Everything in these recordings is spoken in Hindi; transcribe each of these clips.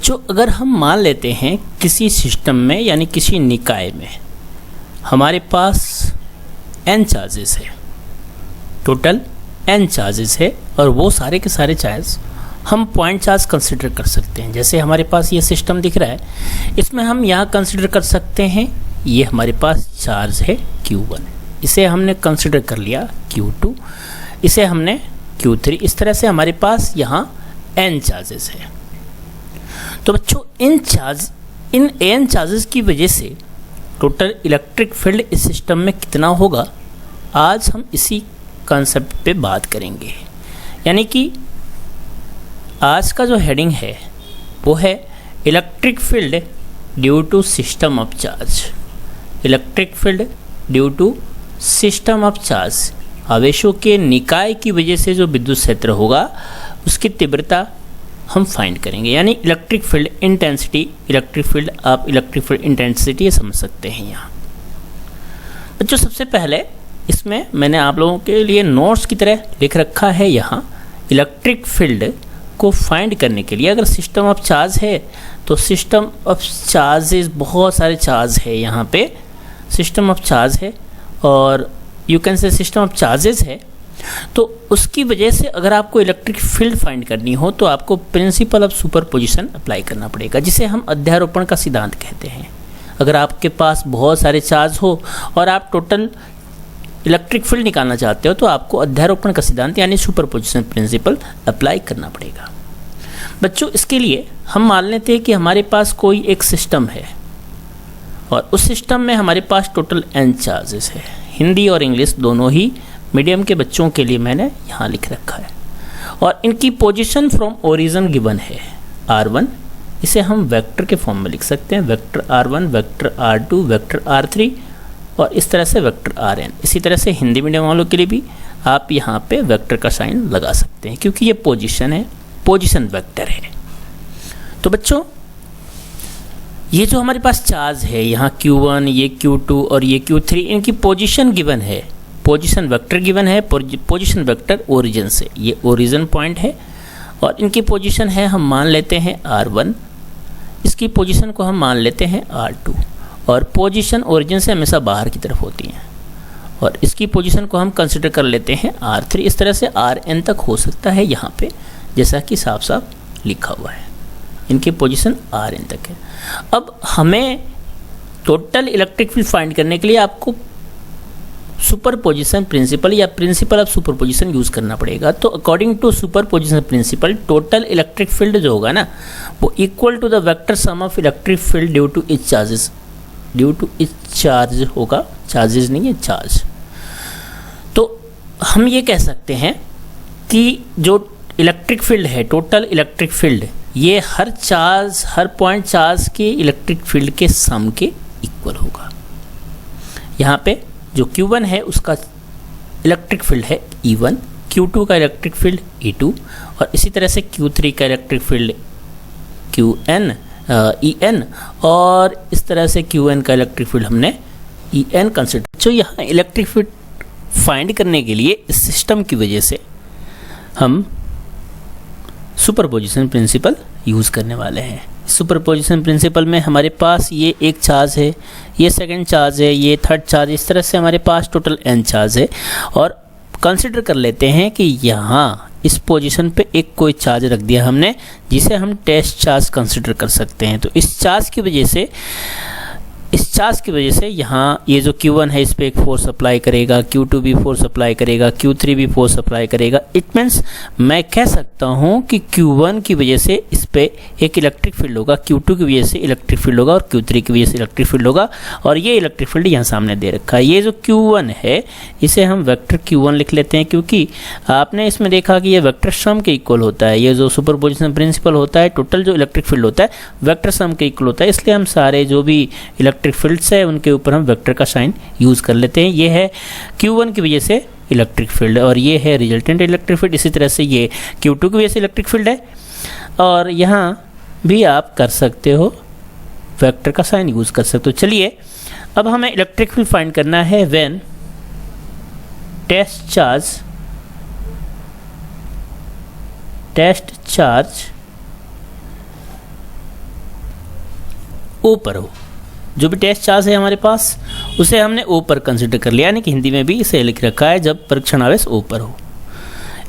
बच्चों, अगर हम मान लेते हैं किसी सिस्टम में यानी किसी निकाय में हमारे पास n चार्जेस है, टोटल n चार्जेस है, और वो सारे के सारे चार्ज हम पॉइंट चार्ज कंसिडर कर सकते हैं। जैसे हमारे पास ये सिस्टम दिख रहा है, इसमें हम यहाँ कंसिडर कर सकते हैं ये हमारे पास चार्ज है Q1, इसे हमने कंसिडर कर लिया Q2, इसे हमने Q3। इस तरह से हमारे पास यहाँ n चार्जेस है। तो बच्चों, इन n चार्जेस की वजह से टोटल इलेक्ट्रिक फील्ड इस सिस्टम में कितना होगा, आज हम इसी कॉन्सेप्ट पे बात करेंगे। यानी कि आज का जो हेडिंग है वो है electric field due to system of charge. Electric field due to system of charge, आवेशों के निकाय की वजह से जो विद्युत क्षेत्र होगा उसकी तीव्रता हम फाइंड करेंगे। यानी electric field intensity, electric field आप इलेक्ट्रिक फील्ड इंटेंसिटी ये समझ सकते हैं यहाँ। बच्चों, सबसे पहले इसमें मैंने आप लोगों के लिए नोट्स की तरह लिख रखा है यहाँ, इलेक्ट्रिक फील्ड को फाइंड करने के लिए अगर सिस्टम ऑफ चार्ज है तो सिस्टम ऑफ चार्जेस, बहुत सारे चार्ज है यहाँ पे, सिस्टम ऑफ चार्ज है और you can say system of charges है, तो उसकी वजह से अगर आपको इलेक्ट्रिक फील्ड फाइंड करनी हो तो आपको प्रिंसिपल ऑफ सुपरपोजिशन अप्लाई करना पड़ेगा, जिसे हम अध्यारोपण का सिद्धांत कहते हैं। अगर आपके पास बहुत सारे चार्ज हो और आप टोटल इलेक्ट्रिक फील्ड निकालना चाहते हो तो आपको अध्यारोपण का सिद्धांत यानी सुपरपोजिशन प्रिंसिपल अप्लाई करना पड़ेगा। बच्चों, इसके लिए हम मान लेते हैं कि हमारे पास कोई एक सिस्टम है और उस सिस्टम में हमारे पास टोटल n चार्जेस है। हिंदी और इंग्लिश दोनों ही मीडियम के बच्चों के लिए मैंने यहाँ लिख रखा है, और इनकी पोजीशन फ्रॉम ओरिजिन गिवन है r1, इसे हम वेक्टर के फॉर्म में लिख सकते हैं, vector r1, vector r2, vector r3 और इस तरह से वेक्टर rn। इसी तरह से हिंदी मीडियम वालों के लिए भी आप यहाँ पे वेक्टर का साइन लगा सकते हैं, क्योंकि ये पोजीशन है, पोजीशन वेक्टर है। तो बच्चों, ये जो हमारे पास चार्ज है यहाँ Q1, ये Q2 और ये Q3, इनकी पोजीशन गिवन है, पोजीशन वेक्टर गिवन है, पोजीशन वेक्टर ओरिजिन से, ये ओरिजिन पॉइंट है और इनकी पोजीशन है हम मान लेते हैं r1, इसकी पोजीशन को हम मान लेते हैं r2, और पोजीशन ओरिजिन से हमेशा बाहर की तरफ होती हैं, और इसकी पोजीशन को हम कंसिडर कर लेते हैं r3। इस तरह से rn तक हो सकता है यहाँ पे, जैसा कि साफ साफ लिखा हुआ है, इनकी पोजीशन rn तक है। अब हमें टोटल इलेक्ट्रिक फील्ड फाइंड करने के लिए आपको सुपरपोजिशन प्रिंसिपल या प्रिंसिपल ऑफ सुपरपोजिशन यूज़ करना पड़ेगा। तो according to superposition principle, total electric field जो होगा ना वो equal to the vector sum of electric field due to each charges, due to each charge होगा, चार्जेस नहीं है चार्ज। तो हम ये कह सकते हैं कि जो इलेक्ट्रिक फील्ड है, टोटल इलेक्ट्रिक फील्ड, ये हर चार्ज, हर पॉइंट चार्ज के इलेक्ट्रिक फील्ड के सम के इक्वल होगा। यहाँ पे जो Q1 है उसका इलेक्ट्रिक फील्ड है E1, Q2 का इलेक्ट्रिक फील्ड E2 और इसी तरह से Q3 का इलेक्ट्रिक फील्ड QN EN और इस तरह से QN का इलेक्ट्रिक फील्ड हमने EN कंसिडर। तो यहाँ इलेक्ट्रिक फील्ड फाइंड करने के लिए इस सिस्टम की वजह से हम सुपरपोजिशन प्रिंसिपल यूज़ करने वाले हैं। सुपरपोजिशन प्रिंसिपल में हमारे पास ये एक चार्ज है, ये सेकंड चार्ज है, ये थर्ड चार्ज, इस तरह से हमारे पास टोटल n चार्ज है, और कंसिडर कर लेते हैं कि यहाँ इस पोजीशन पे एक कोई चार्ज रख दिया हमने, जिसे हम टेस्ट चार्ज कंसिडर कर सकते हैं। तो इस चार्ज की वजह से यहाँ ये जो Q1 है इस पर एक फोर्स अप्लाई करेगा, Q2 भी फोर्स अप्लाई करेगा, Q3 भी फोर्स अप्लाई करेगा। इट मीन्स मैं कह सकता हूँ कि Q1 की वजह से इस पर एक इलेक्ट्रिक फील्ड होगा, Q2 की वजह से इलेक्ट्रिक फील्ड होगा और Q3 की वजह से इलेक्ट्रिक फील्ड होगा, और ये इलेक्ट्रिक फील्ड यहाँ सामने दे रखा है। ये जो Q1 है इसे हम वेक्टर Q1 लिख लेते हैं, क्योंकि आपने इसमें देखा कि ये वेक्टर सम के इक्वल होता है। ये जो सुपरपोजिशन प्रिंसिपल होता है, टोटल जो इलेक्ट्रिक फील्ड होता है वेक्टर सम के इक्वल होता है, इसलिए हम सारे जो भी इलेक्ट्रिक फील्ड्स है उनके ऊपर हम वेक्टर का साइन यूज़ कर लेते हैं। ये है Q1 की वजह से इलेक्ट्रिक फील्ड और ये है रिजल्टेंट इलेक्ट्रिक फील्ड। इसी तरह से ये Q2 की वजह से इलेक्ट्रिक फील्ड है, और यहाँ भी आप कर सकते हो वेक्टर का साइन यूज़ कर सकते हो। चलिए अब हमें इलेक्ट्रिक फील्ड फाइंड करना है व्हेन टेस्ट चार्ज ओ पर हो। जो भी टेस्ट चार्ज है हमारे पास उसे हमने ओ पर कंसिडर कर लिया, यानी कि हिंदी में भी इसे लिख रखा है जब परीक्षण आवेश ओ पर हो।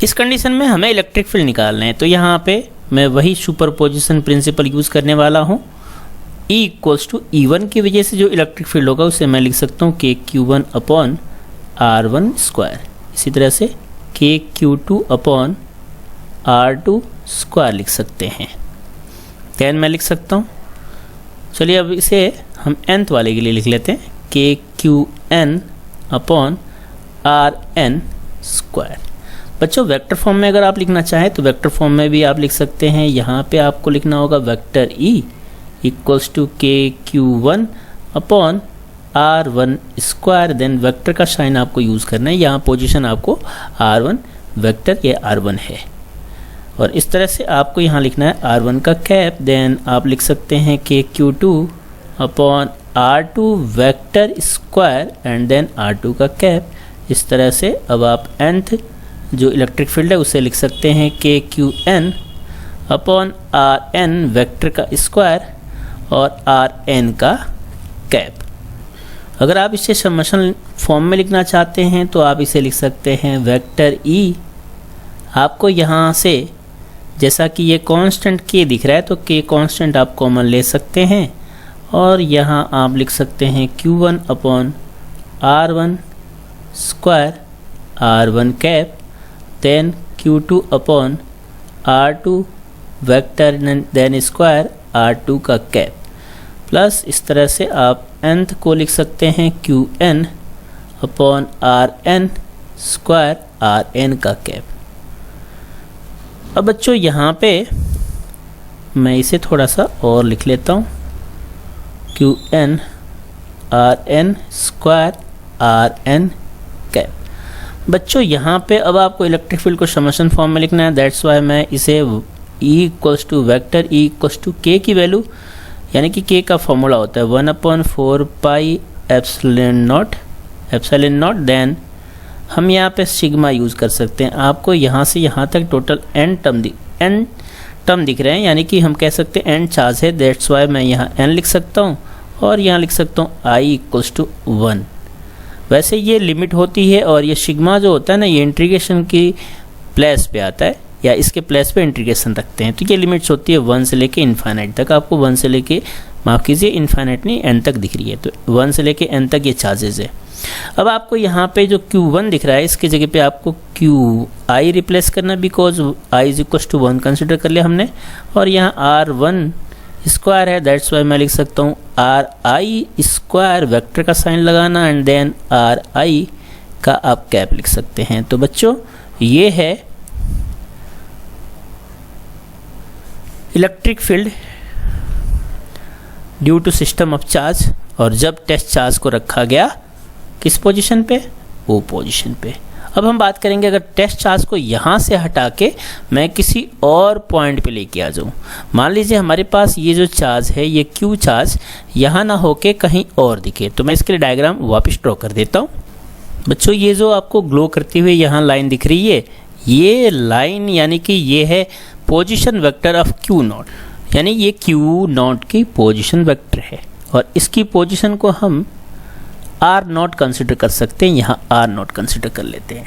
इस कंडीशन में हमें इलेक्ट्रिक फील्ड निकालना है, तो यहाँ पे मैं वही सुपरपोजिशन प्रिंसिपल यूज़ करने वाला हूँ। E इक्वल्स टू E1 की वजह से जो इलेक्ट्रिक फील्ड होगा उसे मैं लिख सकता हूँ KQ1 अपॉन R1 स्क्वायर। इसी तरह से KQ2 अपॉन R2 स्क्वायर लिख सकते हैं। देन मैं लिख सकता हूँ, चलिए अब इसे हम nth वाले के लिए लिख लेते हैं, KQN अपॉन RN स्क्वायर। बच्चों वेक्टर फॉर्म में अगर आप लिखना चाहें तो वेक्टर फॉर्म में भी आप लिख सकते हैं। यहाँ पे आपको लिखना होगा vector E equals to KQ1 upon R1 square. Then vector का साइन आपको यूज़ करना है, यहाँ पोजीशन आपको R1 वेक्टर ये R1 है, और इस तरह से आपको यहाँ लिखना है R1 का कैप। देन आप लिख सकते हैं KQ2 upon R2 vector square and then R2 का कैप। इस तरह से अब आप nth जो इलेक्ट्रिक फील्ड है उसे लिख सकते हैं KQN अपॉन RN वेक्टर का स्क्वायर और RN का कैप। अगर आप इसे समेशन फॉर्म में लिखना चाहते हैं तो आप इसे लिख सकते हैं वेक्टर E। आपको यहाँ से जैसा कि ये कांस्टेंट K दिख रहा है तो K कांस्टेंट आप कॉमन ले सकते हैं, और यहाँ आप लिख सकते हैं Q1 upon R1 square R1 cap, then Q2 upon R2 vector then square R2 का कैप, प्लस इस तरह से आप nth को लिख सकते हैं QN upon RN square RN का कैप। अब बच्चों यहाँ पे मैं इसे थोड़ा सा और लिख लेता हूँ, QN RN square RN cap. बच्चों यहाँ पे अब आपको इलेक्ट्रिक फील्ड को समेशन फॉर्म में लिखना है, दैट्स वाई मैं इसे E equals to vector E equals to K की वैल्यू, यानी कि K का फॉर्मूला होता है 1/4 पाई एप्सिलॉन नॉट। देन हम यहाँ पे सिग्मा यूज़ कर सकते हैं। आपको यहाँ से यहाँ तक टोटल n टर्म दिख रहे हैं, यानी कि हम कह सकते हैं n चार्ज है, दैट्स वाई मैं यहाँ n लिख सकता हूँ और यहाँ लिख सकता हूँ I इक्वल्स टू 1। वैसे ये लिमिट होती है और ये सिग्मा जो होता है ना ये इंटीग्रेशन की प्लेस पे आता है, या इसके प्लेस पे इंटीग्रेशन रखते हैं, तो ये लिमिट्स होती है 1 से लेके इन्फाइनाइट तक। आपको 1 से लेके माफ़ कीजिए इन्फाइनाइट नहीं n तक दिख रही है, तो 1 से लेके n तक ये चार्जेस है। अब आपको यहाँ पे जो Q1 दिख रहा है इसकी जगह पे आपको QI रिप्लेस करना, because I is equal to 1 consider कर लिया हमने, और यहाँ R1 स्क्वायर है, दैट्स वाई मैं लिख सकता हूँ RI स्क्वायर वेक्टर का साइन लगाना एंड देन RI का आप कैप लिख सकते हैं। तो बच्चों ये है electric field due to system of charge, और जब टेस्ट चार्ज को रखा गया किस पोजीशन पे, ओ पोजीशन पे। अब हम बात करेंगे अगर टेस्ट चार्ज को यहाँ से हटा के मैं किसी और पॉइंट पे लेके आ जाऊँ। मान लीजिए हमारे पास ये जो चार्ज है ये Q चार्ज यहाँ ना होके कहीं और दिखे, तो मैं इसके लिए डायग्राम वापस ड्रॉ कर देता हूँ। बच्चों ये जो आपको ग्लो करती हुई यहाँ लाइन दिख रही है, ये लाइन यानी कि ये है पोजीशन वेक्टर ऑफ Q0, यानी ये Q0 की पोजीशन वेक्टर है, और इसकी पोजीशन को हम R0 कंसिडर कर सकते हैं। यहाँ R0 कंसिडर कर लेते हैं।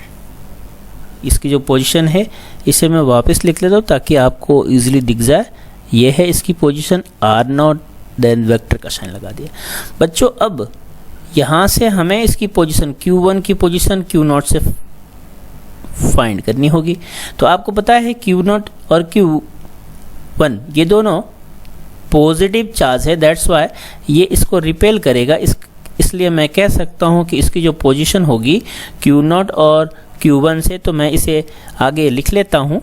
इसकी जो पोजीशन है इसे मैं वापस लिख लेता हूँ ताकि आपको इजीली दिख जाए। ये है इसकी पोजीशन R0, देन वेक्टर का साइन लगा दिया। बच्चों अब यहाँ से हमें इसकी पोजीशन Q1 की पोजीशन Q0 से फाइंड करनी होगी। तो आपको पता है Q0 और Q1 ये दोनों पॉजिटिव चार्ज है, दैट्स वाई ये इसको रिपेल करेगा। इसलिए मैं कह सकता हूँ कि इसकी जो पोजीशन होगी Q0 और Q1 से, तो मैं इसे आगे लिख लेता हूँ,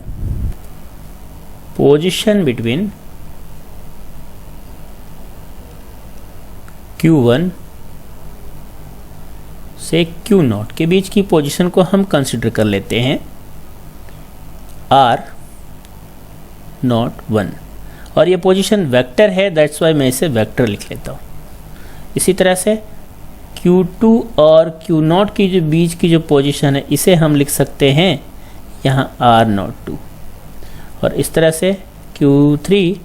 पोजीशन बिटवीन Q1 से Q0 के बीच की पोजीशन को हम कंसिडर कर लेते हैं R01, और ये पोजीशन वेक्टर है, दैट्स वाई मैं इसे वेक्टर लिख लेता हूँ। इसी तरह से Q2 और Q0 की जो बीच की जो पोजीशन है इसे हम लिख सकते हैं यहाँ R02, और इस तरह से Q3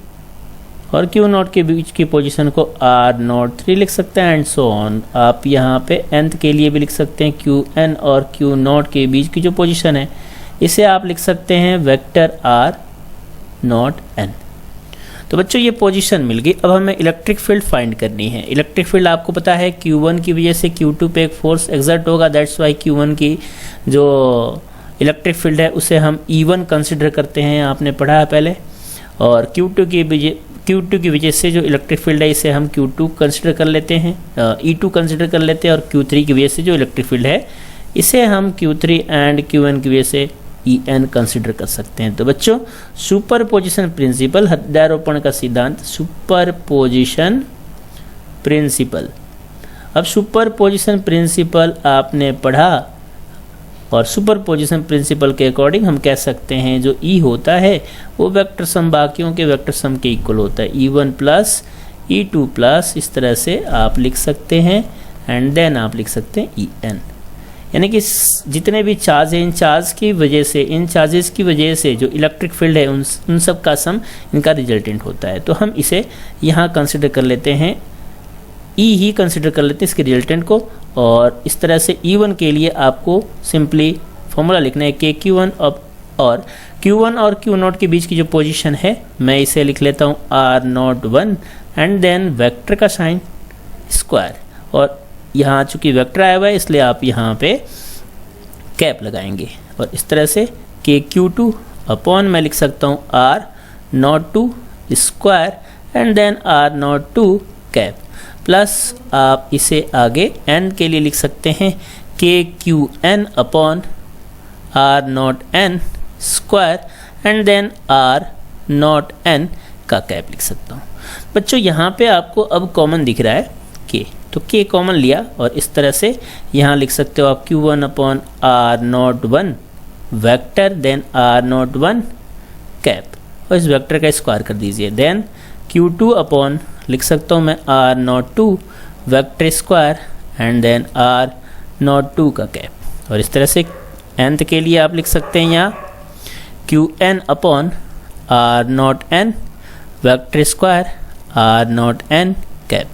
और क्यू नॉट के बीच की पोजीशन को R03 लिख सकते हैं एंड सो ऑन। आप यहाँ पे nth के लिए भी लिख सकते हैं क्यू एन और क्यू नॉट के बीच की जो पोजीशन है इसे आप लिख सकते हैं वेक्टर R0n। तो बच्चों ये पोजीशन मिल गई। अब हमें इलेक्ट्रिक फील्ड फाइंड करनी है। इलेक्ट्रिक फील्ड आपको पता है Q1 की वजह से Q2 पे एक फोर्स एक्सर्ट होगा, दैट्स वाई Q1 की जो इलेक्ट्रिक फील्ड है उसे हम E1 कंसिडर करते हैं, आपने पढ़ा है पहले। और Q2 की वजह से जो इलेक्ट्रिक फील्ड है इसे हम Q2 कंसिडर कर लेते हैं, E2 कंसिडर कर लेते हैं। और Q3 की वजह से जो इलेक्ट्रिक फील्ड है इसे हम Q3 एंड Qn की वजह से En कंसिडर कर सकते हैं। तो बच्चों सुपरपोजिशन प्रिंसिपल, हृदयारोपण का सिद्धांत, सुपरपोजिशन प्रिंसिपल। अब सुपरपोजिशन प्रिंसिपल आपने पढ़ा और सुपरपोजिशन प्रिंसिपल के अकॉर्डिंग हम कह सकते हैं जो E होता है वो वेक्टर सम बाकियों के वेक्टर सम के इक्वल होता है, E1 प्लस E2 प्लस, इस तरह से आप लिख सकते हैं एंड देन आप लिख सकते हैं En। यानी कि जितने भी चार्ज हैं इन चार्जेस की वजह से जो इलेक्ट्रिक फील्ड है उन सब का सम इनका रिजल्टेंट होता है। तो हम इसे यहाँ कंसिडर कर लेते हैं, E ही कंसिडर कर लेते हैं इसके रिजल्टेंट को। और इस तरह से E1 के लिए आपको सिंपली फॉर्मूला लिखना है कि Q1 और Q1 और Q0 के बीच की जो पोजीशन है मैं इसे लिख लेता हूँ R01 एंड देन वेक्टर का साइन स्क्वायर। और यहाँ चूंकि वेक्टर आया हुआ है इसलिए आप यहाँ पे कैप लगाएंगे और इस तरह से कि Q2 अपॉन मैं लिख सकता हूँ R02 square and then R02 cap plus आप इसे आगे n के लिए लिख सकते हैं कि QN upon R0n square and then R0n का कैप लिख सकता हूँ। बच्चों यहाँ पे आपको अब कॉमन दिख रहा है K, तो K कॉमन लिया और इस तरह से यहाँ लिख सकते हो आप Q1 upon R01 vector then R01 cap और इस वेक्टर का स्क्वायर कर दीजिए। देन Q2 अपॉन लिख सकता हूँ मैं R02 vector square and then R02 का कैप। और इस तरह से nth के लिए आप लिख सकते हैं यहाँ Qn upon R0n vector square R0n cap.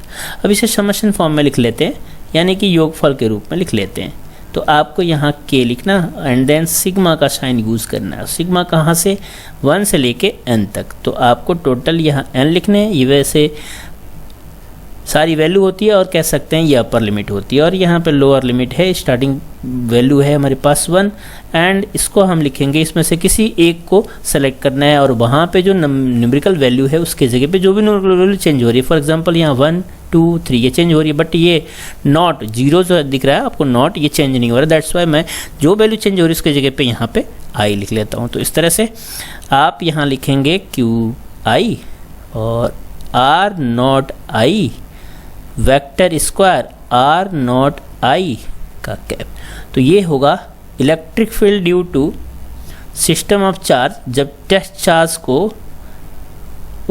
अब इसे समेशन फॉर्म में लिख लेते हैं, यानी कि योगफल के रूप में लिख लेते हैं। तो आपको यहाँ K लिखना एंड देन सिग्मा का साइन यूज़ करना है। सिग्मा कहाँ से, 1 से लेके n तक। तो आपको टोटल यहाँ n लिखने हैं, ये वैसे सारी वैल्यू होती है और कह सकते हैं ये अपर लिमिट होती है और यहाँ पे लोअर लिमिट है, स्टार्टिंग वैल्यू है हमारे पास 1 एंड इसको हम लिखेंगे, इसमें से किसी एक को सेलेक्ट करना है और वहाँ पे जो न्यूमेरिकल वैल्यू है उसके जगह पे जो भी न्यूमेरिकल वैल्यू चेंज हो रही है, फॉर एग्जांपल यहाँ 1 2 3 ये चेंज हो रही है, बट ये नॉट 0 जो दिख रहा है आपको नॉट ये चेंज नहीं हो रहा, दैट्स वाई मैं जो वैल्यू चेंज हो रही है उसके जगह पे यहाँ पे आई लिख लेता हूँ। तो इस तरह से आप यहाँ लिखेंगे QI और R0I वेक्टर स्क्वायर R0I का कैप। तो ये होगा electric field due to system of charge जब टेस्ट चार्ज को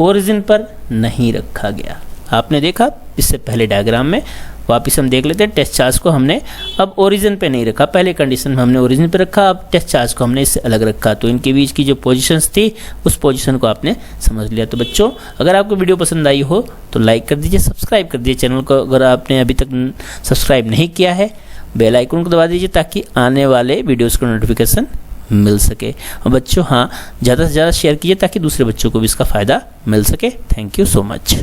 ओरिजिन पर नहीं रखा गया। आपने देखा इससे पहले डायग्राम में, वापस हम देख लेते हैं। टेस्ट चार्ज को हमने अब ओरिजिन पे नहीं रखा, पहले कंडीशन में हमने ओरिजिन पे रखा, अब टेस्ट चार्ज को हमने इससे अलग रखा। तो इनके बीच की जो पोजीशंस थी उस पोजीशन को आपने समझ लिया। तो बच्चों अगर आपको वीडियो पसंद आई हो तो लाइक कर दीजिए, सब्सक्राइब कर दीजिए चैनल को, अगर आपने अभी तक सब्सक्राइब नहीं किया है बेल आइकन को दबा दीजिए ताकि आने वाले वीडियोज़ का नोटिफिकेशन मिल सके। और बच्चों हाँ, ज़्यादा से ज़्यादा शेयर कीजिए ताकि दूसरे बच्चों को भी इसका फ़ायदा मिल सके। Thank you so much.